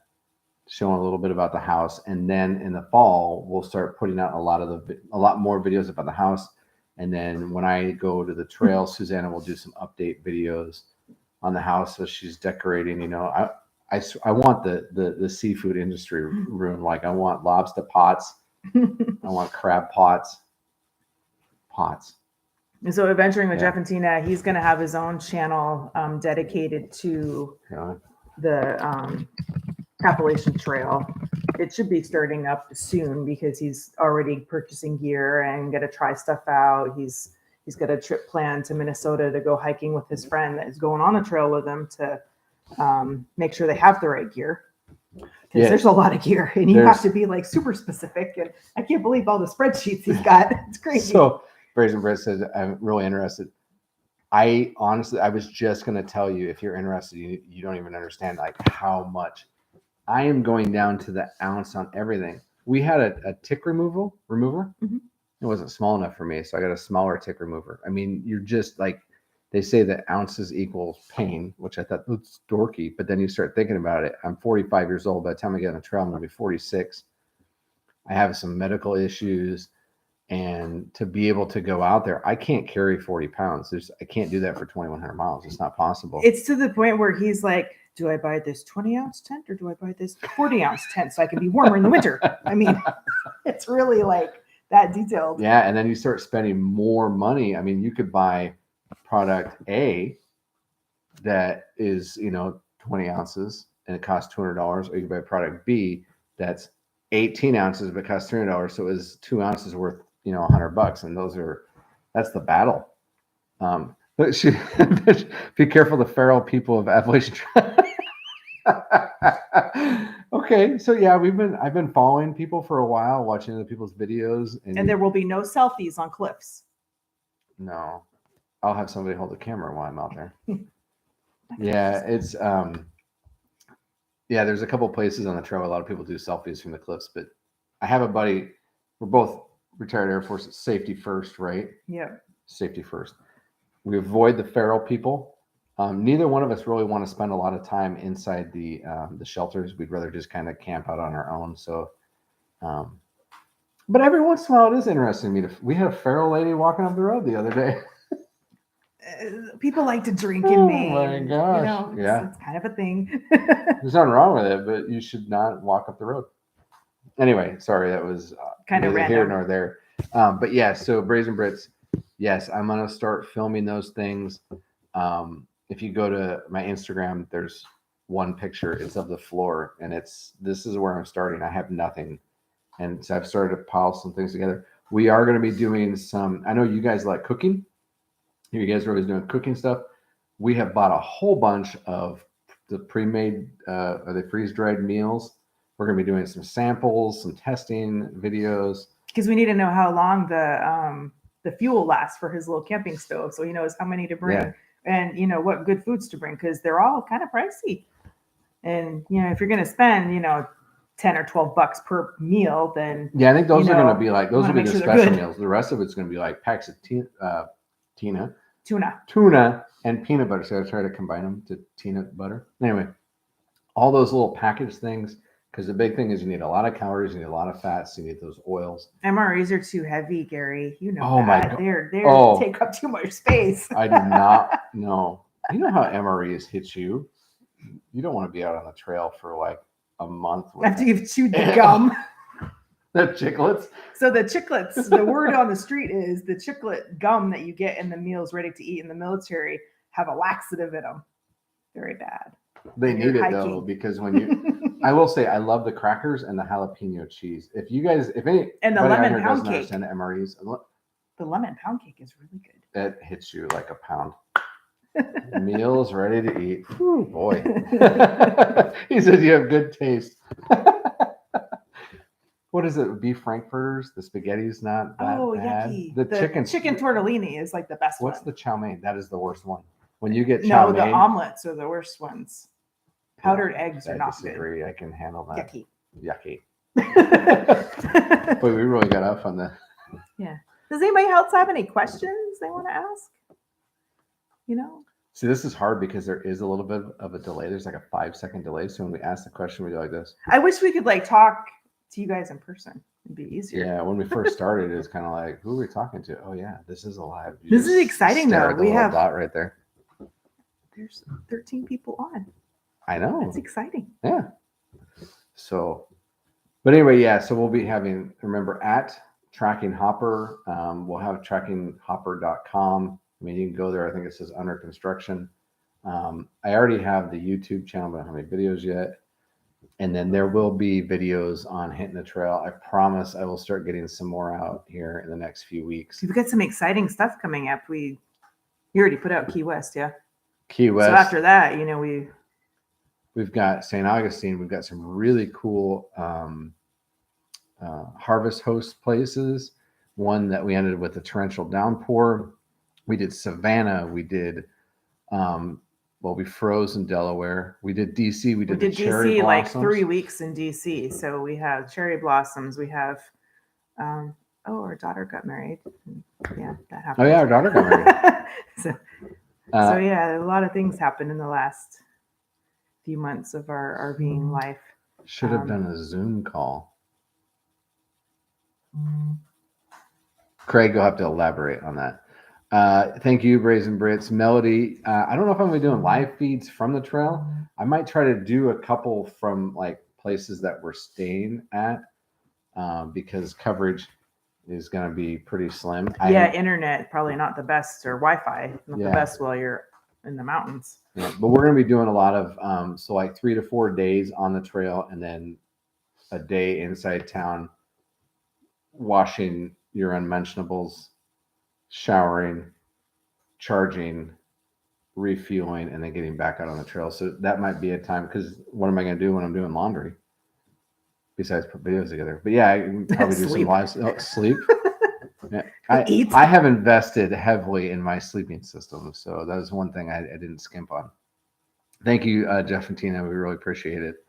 A: showing a little bit about the house. And then in the fall, we'll start putting out a lot more videos about the house. And then when I go to the trail, Susanna will do some update videos on the house. So she's decorating, I want the seafood industry room. Like I want lobster pots. I want crab pots.
B: And so Adventuring with Jeff and Tina, he's going to have his own channel dedicated to the Appalachian Trail. It should be starting up soon because he's already purchasing gear and going to try stuff out. He's got a trip planned to Minnesota to go hiking with his friend that is going on the trail with him to make sure they have the right gear. Because there's a lot of gear and you have to be like super specific. And I can't believe all the spreadsheets he's got. It's crazy.
A: So Brazen Brett says, I'm really interested. I was just going to tell you, if you're interested, you don't even understand like how much I am going down to the ounce on everything. We had a tick remover. It wasn't small enough for me. So I got a smaller tick remover. I mean, you're just like, they say that ounces equals pain, which I thought was dorky, but then you start thinking about it. I'm 45 years old. By the time I get on the trail, I'm going to be 46. I have some medical issues. And to be able to go out there, I can't carry 40 pounds. I can't do that for 2,100 miles. It's not possible.
B: It's to the point where he's like, do I buy this 20-ounce tent or do I buy this 40-ounce tent so I can be warmer in the winter? I mean, it's really like that detailed.
A: Yeah. And then you start spending more money. I mean, you could buy product A that is, 20 ounces and it costs $200, or you can buy product B that's 18 ounces but costs $300. So it was 2 ounces worth, $100. And that's the battle. But be careful, the feral people of Appalachian Trail. Okay, so yeah, I've been following people for a while, watching other people's videos,
B: and there will be no selfies on cliffs.
A: No, I'll have somebody hold the camera while I'm out there. Yeah, it's there's a couple places on the trail. A lot of people do selfies from the cliffs, but I have a buddy. We're both retired Air Force. Safety first, right?
B: Yeah.
A: Safety first. We avoid the feral people. Neither one of us really want to spend a lot of time inside the shelters. We'd rather just kind of camp out on our own. So, but every once in a while, it is interesting to me. We had a feral lady walking up the road the other day.
B: People like to drink in Maine.
A: Oh my gosh!
B: It's kind of a thing.
A: There's nothing wrong with it, but you should not walk up the road. Anyway, sorry, that was
B: kind of random.
A: Here nor there. But yeah, so Brazen Brits. Yes, I'm going to start filming those things. If you go to my Instagram, there's one picture. It's of the floor, and this is where I'm starting. I have nothing. And so I've started to pile some things together. We are going to be doing some, I know you guys like cooking. You guys are always doing cooking stuff. We have bought a whole bunch of the pre-made, or the freeze-dried meals. We're going to be doing some samples, some testing videos.
B: Because we need to know how long the fuel lasts for his little camping stove, so he knows how many to bring and what good foods to bring, because they're all kind of pricey. And if you're going to spend 10 or $12 per meal, then
A: I think those are going to be like, those will be the special meals. The rest of it's going to be like packs of tuna and peanut butter. So I try to combine them to peanut butter. Anyway, all those little packaged things, Because the big thing is you need a lot of calories, you need a lot of fats, you need those oils.
B: MREs are too heavy, Gary. You know
A: Oh my
B: that.
A: God.
B: They're take up too much space.
A: I do not know. You know how MREs hit you? You don't want to be out on the trail for like a month.
B: After you've chewed the gum.
A: The chiclets.
B: So the chiclets, the word on the street is the chiclet gum that you get in the meals ready to eat in the military have a laxative in them. Very bad.
A: They need it though, because when you, I will say, I love the crackers and the jalapeno cheese. If you guys, if any,
B: and the lemon pound cake,
A: understand MREs,
B: the lemon pound cake is really good.
A: It hits you like a pound. Meals ready to eat. Whew, boy. He says you have good taste. What is it? Beef frankfurters? The spaghetti's not that bad.
B: Yucky.
A: The
B: chicken tortellini is like the best one.
A: What's the chow mein? That is the worst one. When you get
B: chow mein. No, the omelets are the worst ones. Powdered eggs are not
A: good. I can handle that.
B: Yucky.
A: Boy, we really got off on that.
B: Yeah. Does anybody else have any questions they want to ask? You know?
A: See, this is hard because there is a little bit of a delay. There's like a 5-second delay. So when we ask the question, we go like this.
B: I wish we could like talk to you guys in person. It'd be easier.
A: Yeah, when we first started, it was kind of like, who are we talking to? Oh yeah, this is a live.
B: This is exciting though.
A: We have dot right there.
B: There's 13 people on.
A: I know.
B: That's exciting.
A: Yeah. So, but anyway, yeah. So we'll be having, remember, at Tracking Hopper. We'll have trackinghopper.com. I mean, you can go there. I think it says under construction. I already have the YouTube channel, but I don't have any videos yet. And then there will be videos on Hinton the Trail. I promise I will start getting some more out here in the next few weeks.
B: We've got some exciting stuff coming up. You already put out Key West, yeah?
A: Key West.
B: So after that, you know,
A: we've got St. Augustine. We've got some really cool harvest host places. One that we ended with a torrential downpour. We did Savannah. We did, we froze in Delaware. We did DC. We did cherry
B: DC
A: blossoms.
B: like 3 weeks in DC. So we have cherry blossoms. We have, our daughter got married. Yeah, that happened.
A: Oh yeah, our daughter got married.
B: So yeah, a lot of things happened in the last few months of our RVing life.
A: Should have done a Zoom call. Craig, you'll have to elaborate on that. Thank you, Brazen Brits. Melody, I don't know if I'm going to be doing live feeds from the trail. I might try to do a couple from like places that we're staying at because coverage is going to be pretty slim.
B: Internet probably not the best, or Wi-Fi not the best while you're in the mountains.
A: Yeah, but we're going to be doing a lot of so like 3 to 4 days on the trail and then a day inside town washing your unmentionables, showering, charging, refueling, and then getting back out on the trail. So that might be a time, because what am I going to do when I'm doing laundry besides put videos together? But yeah, I can probably do some live sleep. Yeah. I have invested heavily in my sleeping system, so that is one thing I didn't skimp on. Thank you, Jeff and Tina. We really appreciate it.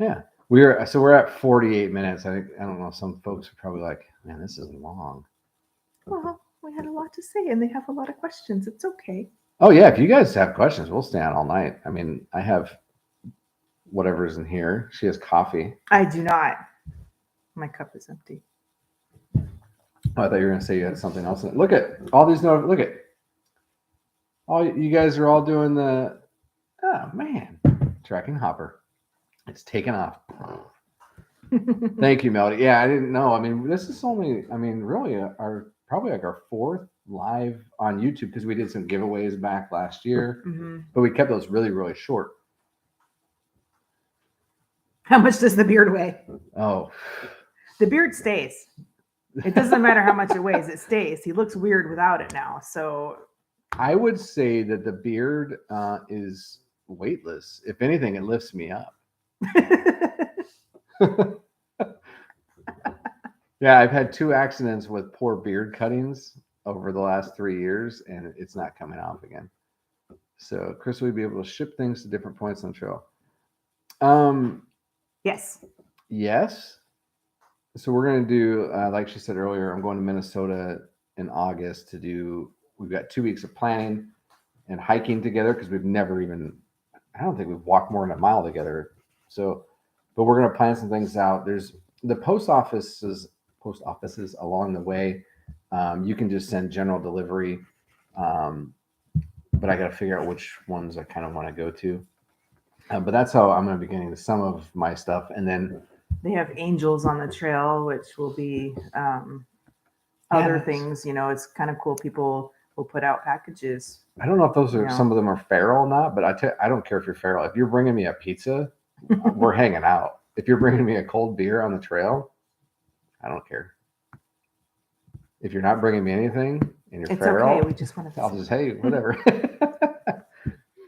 A: Yeah, we're at 48 minutes. I don't know. Some folks are probably like, "Man, this is long."
B: Well, we had a lot to say, and they have a lot of questions. It's okay.
A: Oh yeah, if you guys have questions, we'll stay on all night. I mean, I have whatever's in here. She has coffee.
B: I do not. My cup is empty.
A: Oh, I thought you were going to say you had something else in it. Look at all these notes. Look at all you guys are all doing the. Oh man, Tracking Hopper. It's taken off. Thank you, Melody. Yeah, I didn't know. I mean, this is only. I mean, really, probably like our 4th live on YouTube, because we did some giveaways back last year, but we kept those really, really short.
B: How much does the beard weigh?
A: Oh,
B: the beard stays. It doesn't matter how much it weighs, it stays. He looks weird without it now. So
A: I would say that the beard is weightless. If anything, it lifts me up. Yeah, I've had 2 accidents with poor beard cuttings over the last 3 years, and it's not coming off again. So Chris, will be able to ship things to different points on the trail? Yes. So we're going to do, like she said earlier, I'm going to Minnesota in August to do, we've got 2 weeks of planning and hiking together, because we've never even, I don't think we've walked more than a mile together So, but we're going to plan some things out. There's the post offices along the way. You can just send general delivery. But I got to figure out which ones I kind of want to go to. But that's how I'm going to be getting some of my stuff. And then
B: they have angels on the trail, which will be other things. You know, it's kind of cool. People will put out packages.
A: I don't know if those are some of them are feral or not, but I don't care if you're feral. If you're bringing me a pizza, we're hanging out. If you're bringing me a cold beer on the trail, I don't care. If you're not bringing me anything and you're feral,
B: okay. We just want to.
A: I'll just whatever.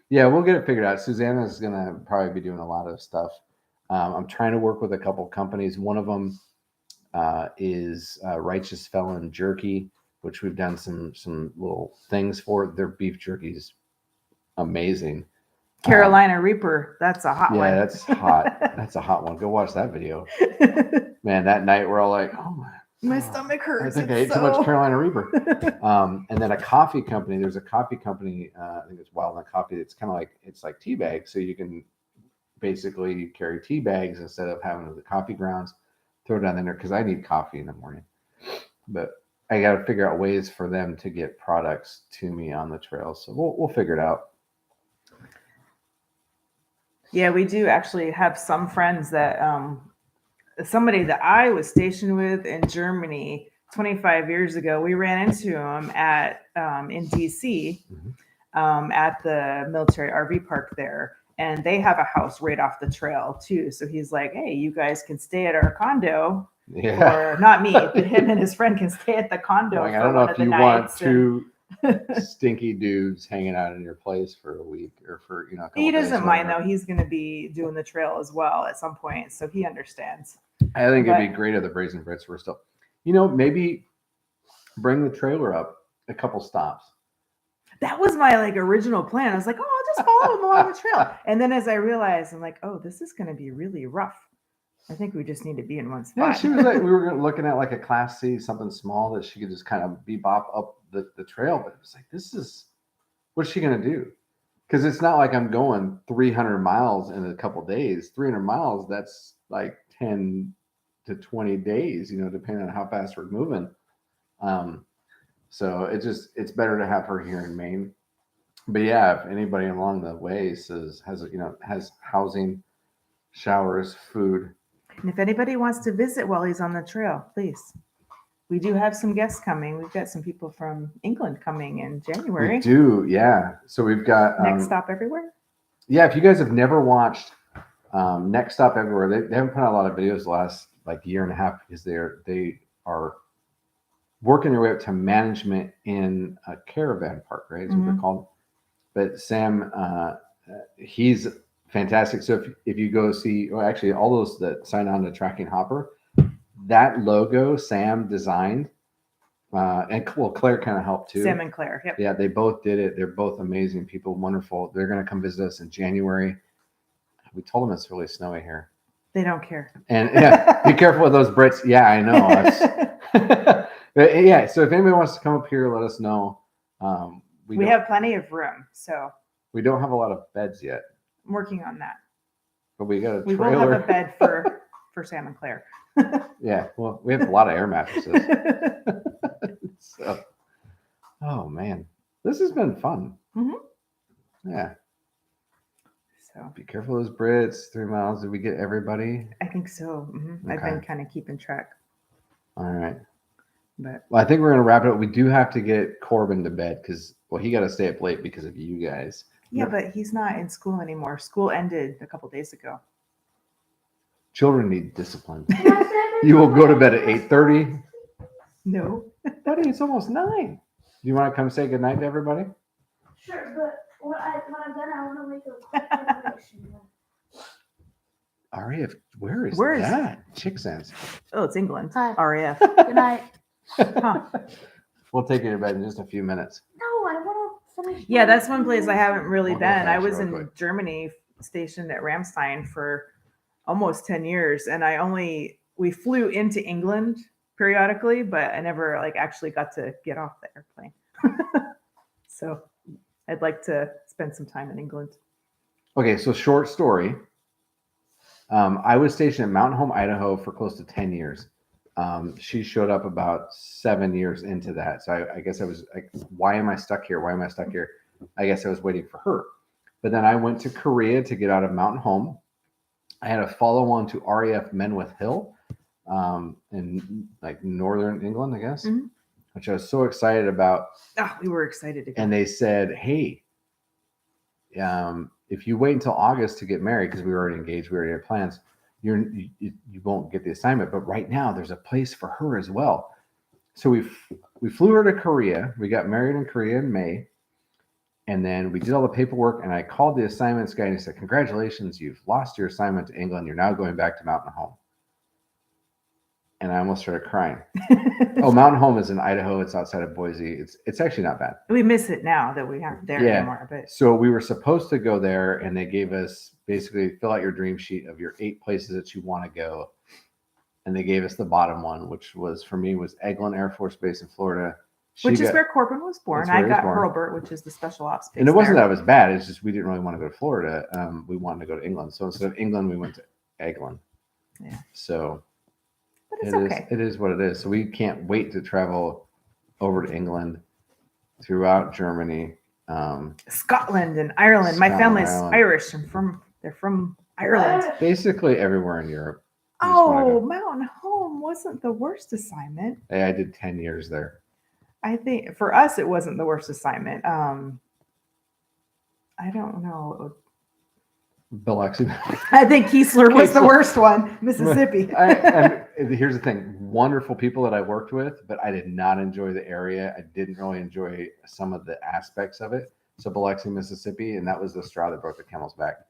A: Yeah, we'll get it figured out. Susanna's gonna probably be doing a lot of stuff. I'm trying to work with a couple companies. One of them is Righteous Felon Jerky, which we've done some little things for. Their beef jerky is amazing.
B: Carolina Reaper, that's a hot one.
A: Yeah, that's hot. That's a hot one. Go watch that video. Man, that night we're all like, oh
B: my stomach hurts.
A: I think I ate too much Carolina Reaper. And then a coffee company. There's a coffee company. I think it's Wild Nut Coffee. It's kind of like tea bags, so you can basically carry tea bags instead of having the coffee grounds. Throw it down in there because I need coffee in the morning. But I got to figure out ways for them to get products to me on the trail. So we'll figure it out.
B: Yeah, we do actually have some friends that somebody that I was stationed with in Germany 25 years ago, we ran into him at in DC at the military RV park there. And they have a house right off the trail too. So he's like, hey, you guys can stay at our condo.
A: Yeah.
B: Or not me, but him and his friend can stay at the condo.
A: I don't know if you want two stinky dudes hanging out in your place for a week or for, a couple
B: he doesn't
A: days,
B: mind though. He's going to be doing the trail as well at some point. So he understands.
A: I think it'd be great if the Brazen Brits were still, maybe bring the trailer up a couple stops.
B: That was my original plan. I was like, oh, I'll just follow him along the trail. And then as I realized, I'm like, oh, this is going to be really rough. I think we just need to be in one spot.
A: Yeah, she was we were looking at a Class C, something small that she could just kind of bebop up the trail. But it was like, what's she going to do? Because it's not like I'm going 300 miles in a couple days. 300 miles, that's like 10 to 20 days, depending on how fast we're moving. So it's better to have her here in Maine. But yeah, if anybody along the way has housing, showers, food.
B: And if anybody wants to visit while he's on the trail, please. We do have some guests coming. We've got some people from England coming in January.
A: We do, yeah. So we've got
B: Next Stop Everywhere.
A: Yeah, if you guys have never watched Next Stop Everywhere, they haven't put out a lot of videos the last year and a half because they are working their way up to management in a caravan park, right? Is what they're called. But Sam, he's fantastic. So if you go see, actually all those that sign on to Tracking Hopper, that logo Sam designed, and Claire kind of helped too.
B: Sam and Claire, yep.
A: Yeah, they both did it. They're both amazing people, wonderful. They're going to come visit us in January. We told them it's really snowy here.
B: They don't care.
A: And yeah, be careful with those Brits. Yeah, I know. But yeah, so if anybody wants to come up here, let us know.
B: We have plenty of room, so
A: we don't have a lot of beds yet.
B: I'm working on that.
A: But we got a trailer.
B: We will have a bed for Sam and Claire.
A: Yeah, well, we have a lot of air mattresses. So, oh man, this has been fun. Yeah. So be careful of those Brits. 3 miles. Did we get everybody?
B: I think so. Okay. I've been kind of keeping track.
A: All right.
B: But
A: I think we're gonna wrap it up. We do have to get Corbin to bed because he got to stay up late because of you guys.
B: Yeah, but he's not in school anymore. School ended a couple days ago.
A: Children need discipline. You will go to bed at 8:30.
B: No,
A: buddy, it's almost 9. Do you want to come say goodnight to everybody?
C: Sure, but when I'm done, I want to make a declaration.
A: RAF, where is that? Chick Sense.
B: Oh, it's England.
C: Hi.
B: RAF.
C: Good night.
B: Huh.
A: We'll take you to bed in just a few minutes.
C: No, I want to finish.
B: Yeah, that's one place I haven't really
A: We'll go
B: been. I
A: fast
B: was
A: real
B: in
A: quick.
B: Germany, stationed at Ramstein for almost 10 years, and we flew into England periodically, but I never actually got to get off the airplane. So I'd like to spend some time in England.
A: Okay, so short story. I was stationed at Mountain Home, Idaho for close to 10 years. She showed up about 7 years into that. So I guess I was like, why am I stuck here? Why am I stuck here? I guess I was waiting for her. But then I went to Korea to get out of Mountain Home. I had a follow on to RAF Menwith Hill in like northern England, I guess, which I was so excited about.
B: Oh, we were excited to go.
A: And they said, hey, if you wait until August to get married, because we were already engaged, we already had plans, you won't get the assignment. But right now there's a place for her as well. So we flew her to Korea. We got married in Korea in May. And then we did all the paperwork, and I called the assignments guy and he said, congratulations, you've lost your assignment to England. You're now going back to Mountain Home. And I almost started crying. Oh, Mountain Home is in Idaho. It's outside of Boise. It's actually not bad.
B: We miss it now that we aren't there anymore. But
A: so we were supposed to go there, and they gave us basically fill out your dream sheet of your 8 places that you want to go. And they gave us the bottom one, which was for me was Eglin Air Force Base in Florida.
B: Which is where Corbin was born. I got Hurlburt, which is the special ops base.
A: And it wasn't that it was bad. It's just we didn't really want to go to Florida. We wanted to go to England. So instead of England, we went to Eglin.
B: Yeah.
A: So
B: but it's okay.
A: It is what it is. So we can't wait to travel over to England, throughout Germany,
B: Scotland and Ireland. My family's Irish. They're from Ireland.
A: Basically everywhere in Europe.
B: Oh, Mountain Home wasn't the worst assignment.
A: Hey, I did 10 years there.
B: I think for us, it wasn't the worst assignment. I don't know.
A: Biloxi.
B: I think Keesler was the worst one. Mississippi.
A: Here's the thing. Wonderful people that I worked with, but I did not enjoy the area. I didn't really enjoy some of the aspects of it. So Biloxi, Mississippi, and that was the straw that broke the camel's back.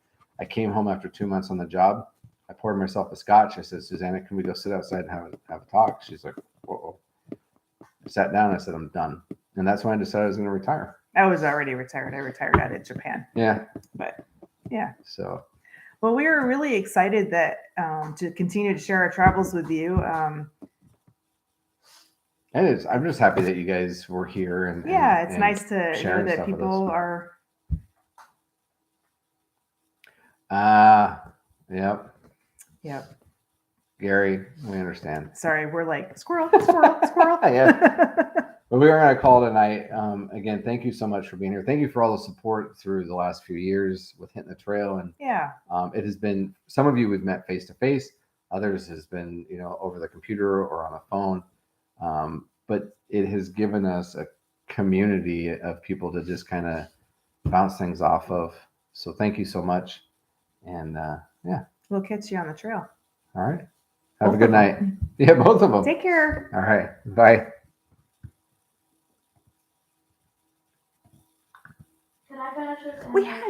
A: I came home after 2 months on the job. I poured myself a scotch. I said, Susanna, can we go sit outside and have a talk? She's like, whoa. I sat down. I said, I'm done. And that's when I decided I was going to retire.
B: I was already retired. I retired out of Japan.
A: Yeah.
B: But yeah.
A: So.
B: Well, we were really excited that to continue to share our travels with you.
A: It is. I'm just happy that you guys were here. And
B: it's nice to know that people are.
A: Yep.
B: Yep.
A: Gary, we understand.
B: Sorry, we're like squirrel.
A: Yeah. But we are going to call tonight. Again, thank you so much for being here. Thank you for all the support through the last few years with Hinton the Trail. And it has been, some of you we've met face to face. Others has been, over the computer or on the phone. But it has given us a community of people to just kind of bounce things off of. So thank you so much. And
B: we'll catch you on the trail.
A: All right. Have a good night. Yeah, both of them.
B: Take care.
A: All right. Bye.
C: Can I finish this?
B: We had